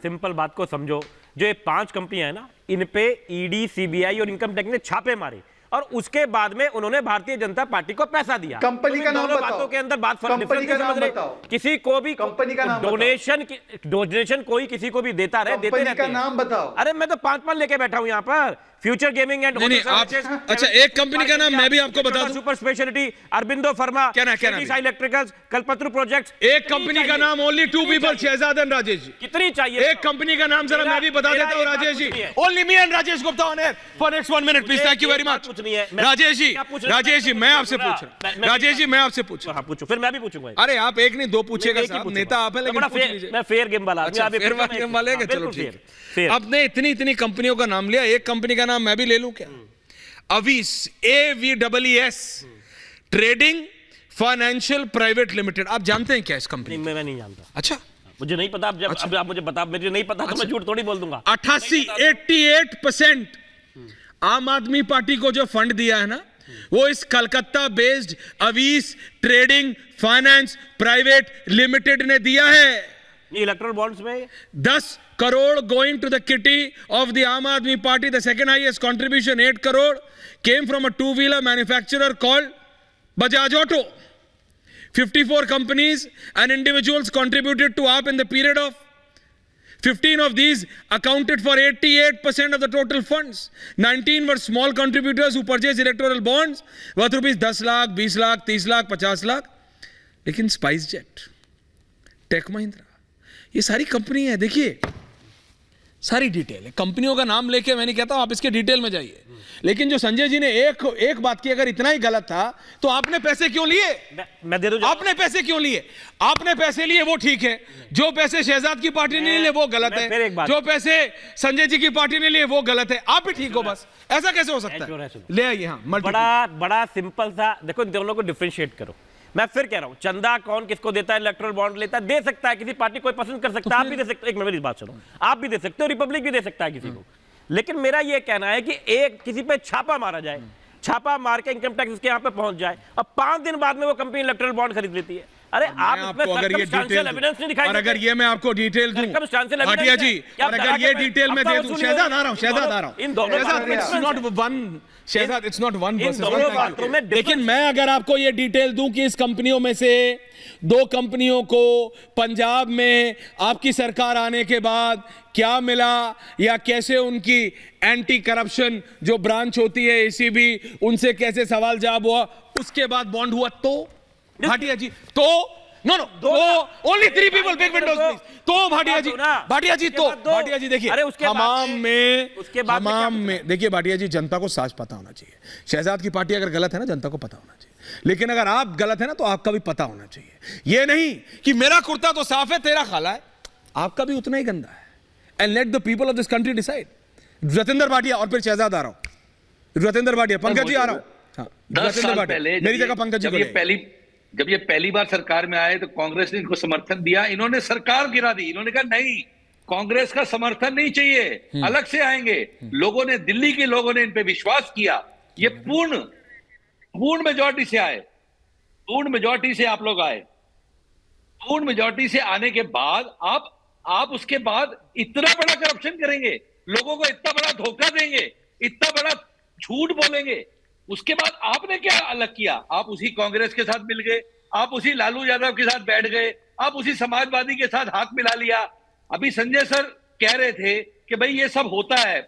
Simple बात को समझो, जो ये 5 कंपनियां है ना, इन पे ईडी, सीबीआई और इनकम टैक्स ने छापे मारे और उसके बाद में उन्होंने भारतीय जनता पार्टी को पैसा दिया। कंपनी का नाम बताओ। बातों के अंदर बात कंपनी का नाम बताओ। किसी को भी कंपनी का नाम डोनेशन कोई किसी को भी देता रहे, देते रहते हैं। नाम बताओ। अरे मैं तो 5 लेके बैठा हूं यहाँ पर, फ्यूचर गेमिंग एंड अच्छा, एक कंपनी का नाम मैं भी आपको बता दूं, सुपर स्पेशलिटी, अरबिंदो फार्मा, क्या नाम? Electricals, Kalpataru projects. एक कंपनी का नाम, only 2 people, Shehzad and Rajesh ji. कितनी चाहिए? एक कंपनी का नाम जरा मैं भी बता देता हूं, Rajesh ji. Only me and Rajesh Gupta on air for next 1 minute please. Thank you very much. Rajesh ji मैं आपसे पूछ रहा हूं। राजेश जी मैं आपसे पूछ रहा हूं। पूछो, फिर मैं भी पूछूंगा। अरे आप एक नहीं 2 पूछेगा साहब, नेता आप है, लेकिन पूछ लीजिए। मैं फेयर गेम वाला आदमी, आप फेयर गेम वाले हैं, चलो ठीक है। आपने इतनी कंपनियों का नाम लिया, एक कंपनी का नाम मैं भी ले लूं क्या? अवीस, AVEES trading financial private limited. आप जानते हैं क्या इस कंपनी? मैं नहीं जानता। अच्छा, मुझे नहीं पता। अब आप मुझे बता, मुझे नहीं पता तो मैं झूठ थोड़ी बोल दूंगा। 88% आम आदमी पार्टी को जो फंड दिया है ना, वो इस Calcutta based Avees trading finance private limited ने दिया है। इलेक्ट्रल बॉन्ड्स में 10 crore going to the kitty of the Aam Aadmi Party. The second highest contribution 8 crore came from a 2-wheeler manufacturer called Bajaj Auto. 54 companies and individuals contributed to AAP in the period of 15 of these accounted for 88% of the total funds. 19 were small contributors who purchased electoral bonds worth rupees 10 lakh, 20 lakh, 30 lakh, 50 lakh. लेकिन spice jet, take Mahindra, ये सारी company है। देखिए सारी detail है, कंपनियों का नाम लेके मैं नहीं कहता हूं आप इसके डिटेल में जाइए, लेकिन जो संजय जी ने एक बात की, अगर इतना ही गलत था तो आपने पैसे क्यों लिए? मैं दे दूं। आपने पैसे क्यों लिए? आपने पैसे लिए वो ठीक है, जो पैसे शहजाद की पार्टी ने लिए वो गलत है, जो पैसे संजय जी की पार्टी ने लिए वो गलत है। आप भी ठीक हो, बस ऐसा कैसे हो सकता है? ले आइए। हाँ, बड़ा सिंपल सा देखो, इन दोनों को डिफरेंशिएट करो। मैं फिर कह रहा हूं, चंदा कौन किसको देता है, इलेक्टोरल बॉन्ड लेता है, दे सकता है, किसी पार्टी कोई पसंद कर सकता है, आप भी दे सकते हो। एक मेरी बात सुनो, आप भी दे सकते हो, रिपब्लिक भी दे सकता है किसी को। लेकिन मेरा यह कहना है कि एक किसी पे छापा मारा जाए, छापा मार के इनकम टैक्स के यहां पे पहुंच जाए और 5 दिन बाद में वो कंपनी इलेक्टोरल बॉन्ड खरीद लेती है। अरे आप इसमें सर्कमस्टेंशियल एविडेंस नहीं दिखाई, और अगर ये मैं आपको डिटेल दूं भाटिया जी, और अगर ये डिटेल में दे दूं, शहजाद आ रहा हूं, इन दोनों it's not one, Shahzad it's not one versus one. लेकिन मैं अगर आपको ये डिटेल दूं कि इस कंपनियों में से 2 कंपनियों को पंजाब में आपकी सरकार आने के बाद क्या मिला, या कैसे उनकी एंटी करप्शन जो ब्रांच होती है ACB, उनसे कैसे सवाल जवाब हुआ, उसके बाद बॉन्ड हुआ, तो भाटिया जी तो no only 3 people, big windows please. तो भाटिया जी देखिए, हमाम में देखिए भाटिया जी, जनता को साच पता होना चाहिए। शहजाद की पार्टी अगर गलत है ना, जनता को पता होना चाहिए, लेकिन अगर आप गलत है ना तो आपका भी पता होना चाहिए। ये नहीं कि मेरा कुर्ता तो साफ है, तेरा खाला है, आपका भी उतना ही गंदा है। And let the people of this country decide. Ratendra Bhatia, और फिर शहजाद आ रहा हूं, रतेंद्र भाटिया, पंकज जी आ रहा हूं, रतेंद्र भाटिया मेरी जगह पंकज जी। जब ये पहली बार सरकार में आए तो कांग्रेस ने इनको समर्थन दिया, इन्होंने सरकार गिरा दी। इन्होंने कहा नहीं, कांग्रेस का समर्थन नहीं चाहिए, अलग से आएंगे। लोगों ने, दिल्ली के लोगों ने इन पे विश्वास किया। ये पूर्ण मेजॉरिटी से आए, पूर्ण मेजॉरिटी से आप लोग आए। पूर्ण मेजॉरिटी से आने के बाद आप उसके बाद इतना बड़ा करप्शन करेंगे, लोगों को इतना बड़ा धोखा देंगे, इतना बड़ा झूठ बोलेंगे। उसके बाद आपने क्या अलग किया? आप उसी कांग्रेस के साथ मिल गए, आप उसी लालू यादव के साथ बैठ गए, आप उसी समाजवादी के साथ हाथ मिला लिया। अभी संजय सर कह रहे थे कि भाई ये सब होता है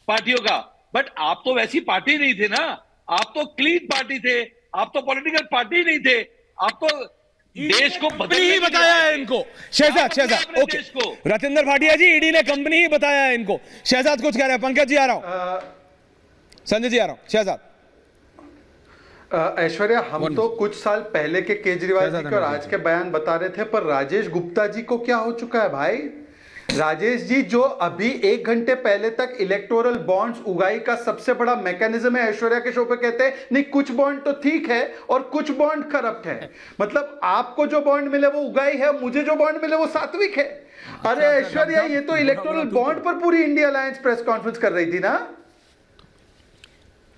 पार्टियों का, बट आप तो वैसी पार्टी नहीं थे ना, आप तो क्लीन पार्टी थे, आप तो पॉलिटिकल पार्टी नहीं थे, आप तो देश को कंपनी ही बताया है इनको। शहजाद ओके, रतेंद्र भाटिया जी, ईडी ने कंपनी ही बताया है इनको। शहजाद कुछ कह रहे हैं, पंकज जी आ रहा हूं, संजय जी आ रहा हूं। शहजाद, ऐश्वर्या, हम तो कुछ साल पहले के केजरीवाल जी के और आज के बयान बता रहे थे, पर राजेश गुप्ता जी को क्या हो चुका है भाई? राजेश जी जो अभी 1 घंटे पहले तक इलेक्टोरल बॉन्ड्स उगाई का सबसे बड़ा मैकेनिज्म है, ऐश्वर्या के शो पे कहते हैं नहीं कुछ बॉन्ड तो ठीक है और कुछ बॉन्ड करप्ट है। मतलब आपको जो बॉन्ड मिले वो उगाई है, मुझे जो बॉन्ड मिले वो सात्विक है। अरे ऐश्वर्या, ये तो इलेक्टोरल बॉन्ड पर पूरी इंडिया अलायंस प्रेस कॉन्फ्रेंस कर रही थी ना।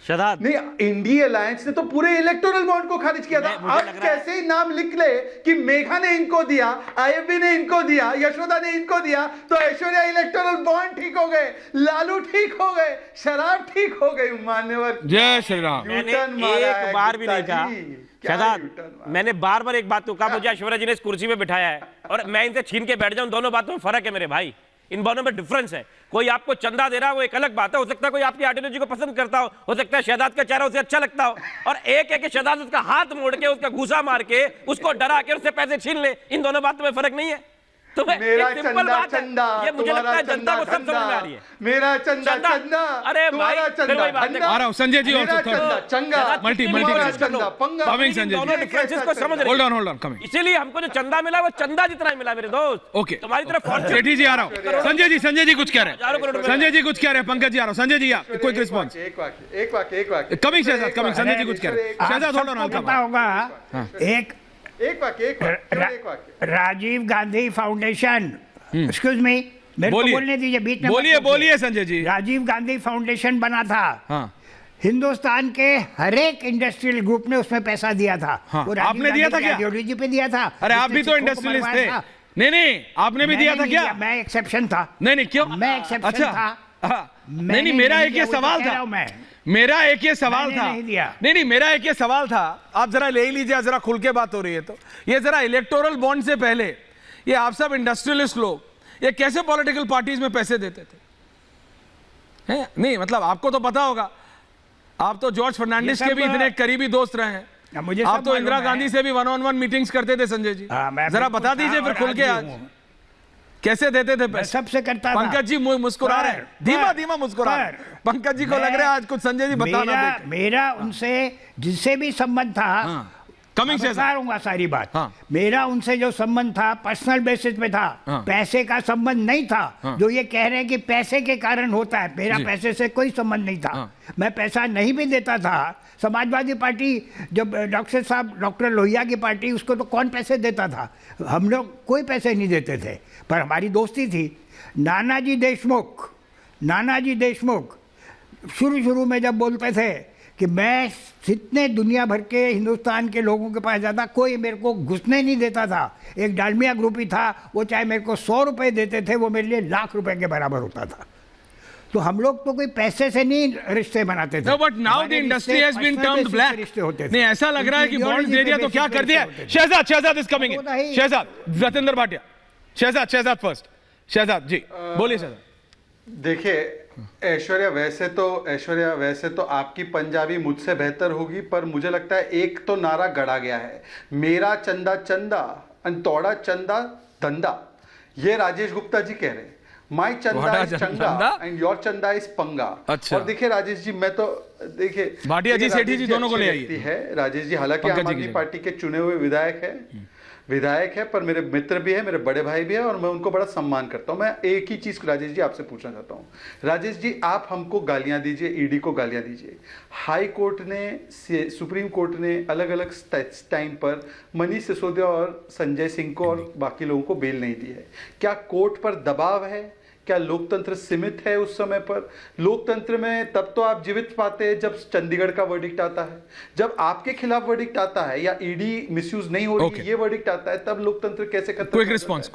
शहजाद नहीं, इंडिया अलायंस ने तो पूरे इलेक्टोरल बॉन्ड को खारिज किया था। मुझे अब लग रहा है- कैसे ही नाम लिख ले कि मेघा ने इनको दिया, आईएफबी ने इनको दिया, यशोदा ने इनको दिया, तो ऐश्वर्या इलेक्टोरल बॉन्ड ठीक हो गए, लालू ठीक हो गए, शराब ठीक हो गई। मान्यवर जय श्री राम। मैंने यूटर्न मारा है एक बार भी नहीं गुप्ता कहा जी, क्या शहजाद, यूटर्न मारा? मैंने बार बार एक बात तो कहा, मुझे ऐश्वर्या जी ने इस कुर्सी पे बिठाया है और मैं इनसे छीन के बैठ जाऊं, दोनों बातों में फर्क है मेरे भाई, इन दोनों में डिफरेंस है। कोई आपको चंदा दे रहा है वो एक अलग बात है, हो सकता है कोई आपकी आइडियोलॉजी को पसंद करता हो सकता है शहजाद का चेहरा उसे अच्छा लगता हो, और एक है कि शहजाद उसका हाथ मोड़ के, उसका घूसा मार के, उसको डरा के उससे पैसे छीन ले। इन दोनों बातों में फर्क नहीं है। तो मेरा एक सिंपल चंदा बात है, चंदा, ये मुझे लगता है जनता चंदा को सब समझ में आ रही है। मेरा चंदा चंदा, अरे तुम्हारा भाई, फिर चंदा वही बात है। चंदा, आ रहा हूं, संजय जी मेरा also third. चंदा चंगा, मल्टी तुम्हारा मल्टी चंदा पंगा। Coming, संजय जी। दोनों डिफरेंसेस को समझ रहे होल्ड ऑन कमिंग। इसीलिए हमको जो चंदा मिला वो चंदा जितना ही मिला मेरे दोस्त। ओके, तुम्हारी तरफ सेठी जी आ रहा हूं। संजय जी कुछ कह रहे हजारों करोड़ हैं, रुपए। संजय जी कुछ कह रहे हैं, पंकज जी आ रहा हूं। संजय जी आप क्विक रिस्पॉन्स। एक वाक्य कमिंग शहजाद, कमिंग। संजय जी कुछ कह रहे हैं। शहजाद होल्ड ऑन, पता होगा एक Rajiv Gandhi foundation, excuse me, मेरे को बोलने दीजिए, बीच में मत बोलिए बोलिए। बोलिए संजय जी। राजीव गांधी फाउंडेशन बना था, हाँ हिंदुस्तान के हर एक इंडस्ट्रियल ग्रुप ने उसमें पैसा दिया था। हाँ, वो राजीव आपने दिया गांधी था की क्या? आइडियोलॉजी पे दिया था। अरे आप भी जिसने तो सिखों को इंडस्ट्रियलिस्ट थे। मरवाया था। नहीं आपने भी दिया मैंने था नहीं क्या? मैं एक्सेप्शन था। नहीं क्यों? मैं exception अच्छा, था। हाँ। मैंने नहीं मेरा नहीं एक दिया, ये वो तो सवाल कह रहा था। हूं मैं। मेरा एक ये सवाल मैंने था। नहीं दिया। नहीं मेरा एक ये सवाल था, आप जरा ले ही लीजिए, जरा खुल के बात हो रही है तो। ये जरा इलेक्टोरल बॉन्ड से पहले ये आप सब इंडस्ट्रियलिस्ट लोग ये कैसे पॉलिटिकल पार्टीज में पैसे देते थे? हैं? नहीं मतलब आपको तो पता होगा, आप तो जॉर्ज फर्नांडिस ये के भी सब- इतने करीबी दोस्त रहे हैं। मुझे आप सब तो इंदिरा मालूम है। गांधी से भी 1-on-1 मीटिंग्स करते थे संजय जी। हाँ, मैं जरा बिल्कुल बता था दीजिए फिर और खुल आज के भी आज हूँ। कैसे देते थे मैं पैसे? सबसे करता था। पंकज जी मुस्कुरा रहे हैं, धीमा धीमा मुस्कुरा रहे हैं। पंकज जी को लग रहा है आज कुछ संजय जी बताना देख। मेरा उनसे जिससे भी संबंध था, कमिंग मैं से बता रहूंगा सारी बात। हाँ। मेरा उनसे जो संबंध था पर्सनल बेसिस पे था, हाँ। पैसे का संबंध नहीं था। हाँ। जो ये कह रहे हैं कि पैसे के कारण होता है, मेरा जी। पैसे से कोई संबंध नहीं था। हाँ। मैं पैसा नहीं भी देता था। समाजवादी पार्टी जब डॉक्टर लोहिया की पार्टी, उसको तो कौन पैसे देता था? हम लोग कोई पैसे नहीं देते थे, पर हमारी दोस्ती थी। नानाजी देशमुख शुरू में जब बोलते थे कि मैं जितने दुनिया भर के हिंदुस्तान के लोगों के पास जाता, कोई मेरे को घुसने नहीं देता था। एक डालमिया ग्रुप ही था, वो चाहे मेरे को 100 रुपए देते थे, वो मेरे लिए लाख रुपए के बराबर होता था। तो हम लोग तो कोई पैसे से नहीं रिश्ते बनाते थे। No, but now the industry has been turned black. नहीं ऐसा लग रहा है कि बॉन्ड दे दिया तो क्या कर दिया? Shehzad is coming in. Shehzad, Ratinder Bhatia. Shehzad first. Shehzad ji बोलिए। शहजाद देखिए, ऐश्वर्या वैसे तो आपकी पंजाबी मुझसे बेहतर होगी, पर मुझे लगता है एक तो नारा गढ़ा गया है, मेरा चंदा चंदा एंड तोड़ा चंदा धंधा। ये राजेश गुप्ता जी कह रहे हैं, माई चंदा इज चंगा एंड योर चंदा इज पंगा। अच्छा। और देखिए राजेश जी, मैं तो देखिए भाटिया जी, सेठी जी दोनों को ले आइए। है राजेश जी, हालांकि पंकज आम जी की आदमी जगह। पार्टी के चुने हुए विधायक है, पर मेरे मित्र भी है, मेरे बड़े भाई भी है, और मैं उनको बड़ा सम्मान करता हूं। मैं एक ही चीज राजेश जी आपसे पूछना चाहता हूं। राजेश जी, आप हमको गालियां दीजिए, ईडी को गालियां दीजिए। हाई कोर्ट ने, सुप्रीम कोर्ट ने अलग अलग टाइम पर मनीष सिसोदिया और संजय सिंह को और बाकी लोगों को बेल नहीं दी है। क्या कोर्ट पर दबाव है? क्या लोकतंत्र सीमित है उस समय पर? लोकतंत्र में तब तो आप जीवित पाते हैं जब चंडीगढ़ का वर्डिक्ट आता है, जब आपके खिलाफ वर्डिक्ट आता है या ईडी मिसयूज नहीं हो रही, ये वर्डिक्ट आता है, तब लोकतंत्र कैसे खत्म? Quick response